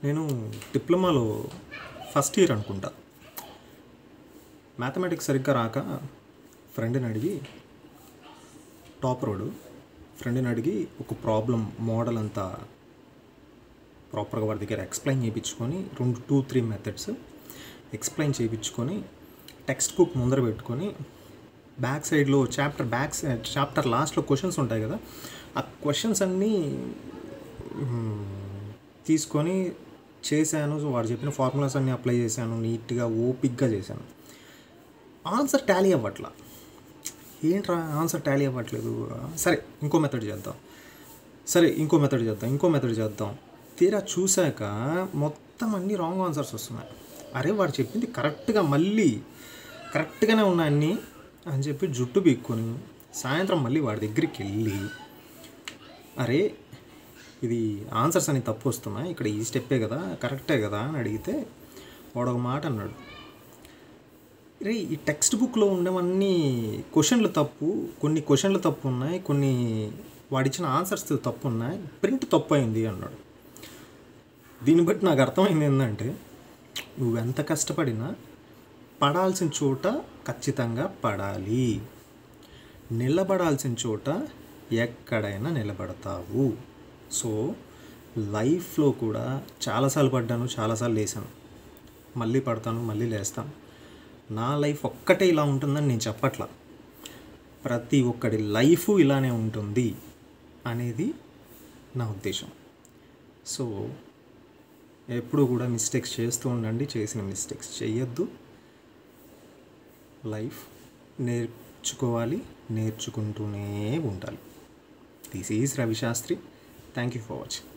నేను డిప్లొమాలో first year అనుకుంటా. Mathematics సరిగ్గా రాక ఫ్రెండ్ని అడిగి, టాపరోడు ఫ్రెండ్ని అడిగి ఒక ప్రాబ్లం మోడల్ అంతా ప్రాపర్గా వాడి దగ్గర ఎక్స్ప్లెయిన్ చేయించుకొని 2-3 మెథడ్స్ ఎక్స్ప్లెయిన్ చేయించుకొని టెక్స్ట్ బుక్ ముందర పెట్టుకొని బ్యాక్ సైడ్లో చాప్టర్ లాస్ట్లో క్వశ్చన్స్ ఉంటాయి కదా, ఆ క్వశ్చన్స్ అన్నీ తీసుకొని చేశాను. సో వాడు చెప్పిన ఫార్ములాస్ అన్నీ అప్లై చేశాను, నీట్గా ఓపిక్గా చేశాను. ఆన్సర్ టాలీ అవ్వట్లా. ఏంట్రా ఆన్సర్ టాలీ అవ్వట్లేదు, సరే ఇంకో మెథడ్ చేద్దాం. తీరా చూశాక మొత్తం అన్నీ రాంగ్ ఆన్సర్స్ వస్తున్నాయి. అరే వాడు చెప్పింది కరెక్ట్గానే ఉన్నాయి అన్నీ అని చెప్పి జుట్టు పీక్కొని సాయంత్రం మళ్ళీ వాడి దగ్గరికి వెళ్ళి, అరే ఇది ఆన్సర్స్ అని తప్పు వస్తున్నాయి, ఇక్కడ ఈ స్టెప్పే కదా, కరెక్టే కదా అని అడిగితే వాడు ఒక మాట అన్నాడు, రే ఈ టెక్స్ట్ బుక్లో ఉండేవన్నీ క్వశ్చన్లు తప్పు, కొన్ని క్వశ్చన్లు తప్పు ఉన్నాయి, కొన్ని వాడిచ్చిన ఆన్సర్స్ తప్పు ఉన్నాయి, ప్రింట్ తప్పు అయింది అన్నాడు. దీన్ని బట్టి నాకు అర్థమైంది ఏంటంటే, నువ్వెంత కష్టపడినా పడాల్సిన చోట ఖచ్చితంగా పడాలి, నిలబడాల్సిన చోట ఎక్కడైనా నిలబడతావు. సో లైఫ్లో కూడా చాలాసార్లు పడ్డాను, చాలాసార్లు లేసాను, మళ్ళీ పడతాను, మళ్ళీ లేస్తాను. నా లైఫ్ ఒక్కటే ఇలా ఉంటుందని నేను చెప్పట్లా, ప్రతి ఒక్కడి లైఫ్ ఇలానే ఉంటుంది అనేది నా ఉద్దేశం. సో ఎప్పుడు కూడా మిస్టేక్స్ చేస్తూ ఉండండి, చేసిన మిస్టేక్స్ చేయొద్దు. లైఫ్ నేర్చుకోవాలి, నేర్చుకుంటూనే ఉండాలి. This is Ravi Shastri. Thank you for watching.